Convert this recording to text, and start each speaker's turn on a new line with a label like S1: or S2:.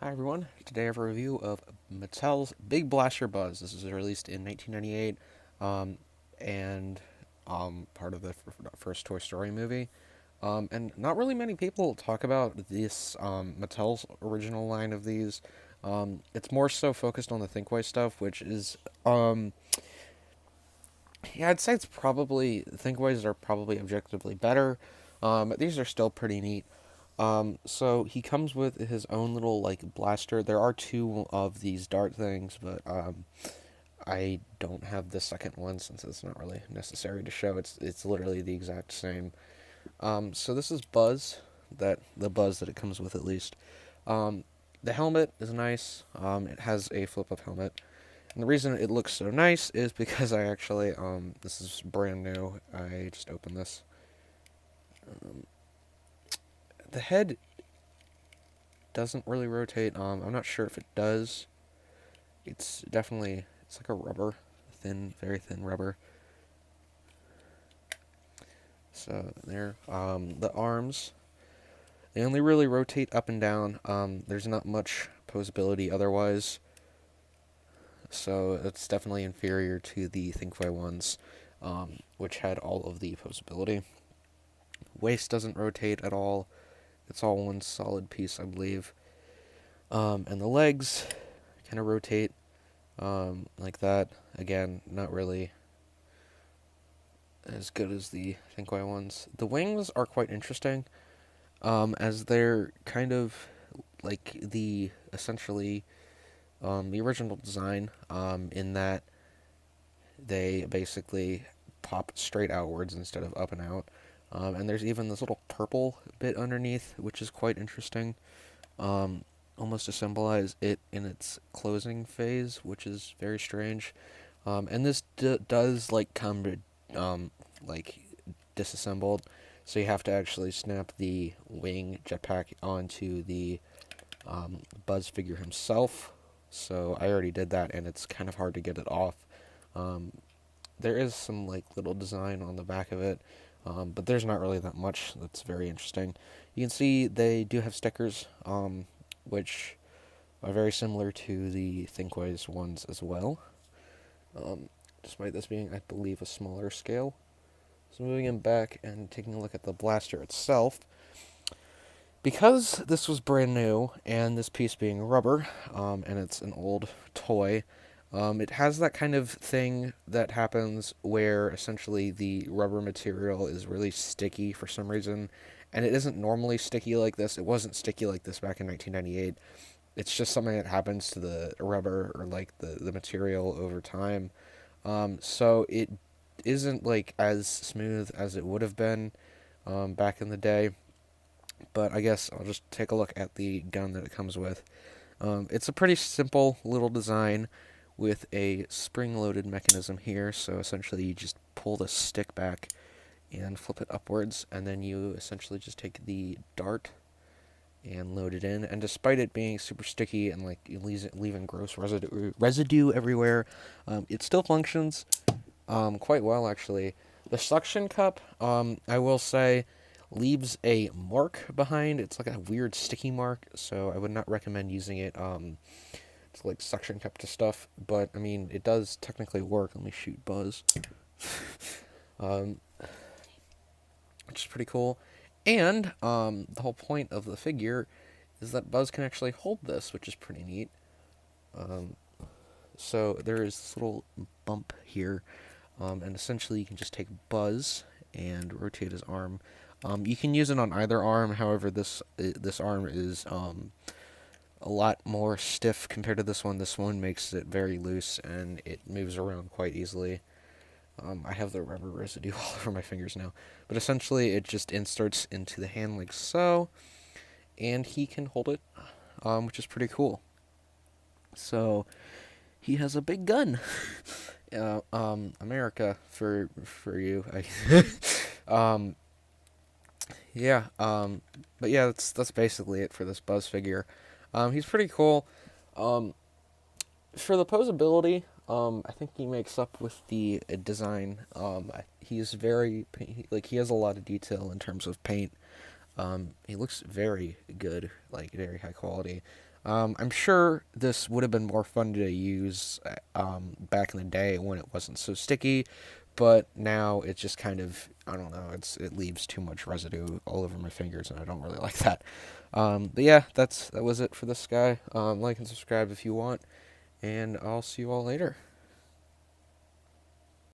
S1: Hi everyone. Today I have a review of Mattel's Big Blaster Buzz. This was released in 1998, um, and part of the first Toy Story movie. And not really many people talk about this Mattel's original line of these. It's more so focused on the Thinkway stuff, which is yeah, I'd say it's probably Thinkways are probably objectively better. But these are still pretty neat. So he comes with his own little like blaster. There are two of these dart things, but I don't have the second one since it's not really necessary to show. It's literally the exact same. So this is the Buzz that it comes with at least. Um, the helmet is nice. It has a flip up helmet. And the reason it looks so nice is because I actually, this is brand new. I just opened this. Um, the head doesn't really rotate. I'm not sure if it does. It's like a rubber, thin, very thin rubber. So there, the arms, they only really rotate up and down. There's not much posability otherwise. So it's definitely inferior to the Thinkway ones, which had all of the posability. Waist doesn't rotate at all. It's all one solid piece, I believe. And the legs kind of rotate like that. Again, not really as good as the Thinkway ones. The wings are quite interesting, as they're kind of like the original design, in that they basically pop straight outwards instead of up and out. And there's even this little purple bit underneath, which is quite interesting, um, almost to symbolize it in its closing phase, which is very strange. And this does like come to like disassembled, so you have to actually snap the wing jetpack onto the Buzz figure himself. So I already did that, and it's kind of hard to get it off. Um, there is some like little design on the back of it, but there's not really that much that's very interesting. You can see they do have stickers, which are very similar to the Thinkways ones as well, um, despite this being, I believe, a smaller scale. So moving him back and taking a look at the blaster itself, because this was brand new and this piece being rubber, and it's an old toy, it has that kind of thing that happens where essentially the rubber material is really sticky for some reason, and it isn't normally sticky like this. It wasn't sticky like this back in 1998. It's just something that happens to the rubber or like the material over time. So it isn't like as smooth as it would have been back in the day. But I guess I'll just take a look at the gun that it comes with. It's a pretty simple little design with a spring-loaded mechanism here. So essentially, you just pull the stick back and flip it upwards, and then you essentially just take the dart and load it in. And despite it being super sticky and like leaving gross residue everywhere, it still functions quite well actually. The suction cup, I will say, leaves a mark behind. It's like a weird sticky mark, so I would not recommend using it to like suction cup to stuff. But I mean, it does technically work. Let me shoot Buzz, um, which is pretty cool. And the whole point of the figure is that Buzz can actually hold this, which is pretty neat. Um, so there is this little bump here, and essentially you can just take Buzz and rotate his arm. You can use it on either arm. However, this arm is a lot more stiff compared to this one. This one makes it very loose and it moves around quite easily. I have the rubber residue all over my fingers now, but essentially it just inserts into the hand like so, and he can hold it, which is pretty cool. So he has a big gun. America for you. um, yeah. But yeah, that's basically it for this Buzz figure. He's pretty cool. Um, for the posability, I think he makes up with the design. He's very like he has a lot of detail in terms of paint. He looks very good, like very high quality. I'm sure this would have been more fun to use back in the day when it wasn't so sticky, but now it's just kind of, I don't know, it leaves too much residue all over my fingers, and I don't really like that. But yeah, that was it for this guy. Like and subscribe if you want, and I'll see you all later.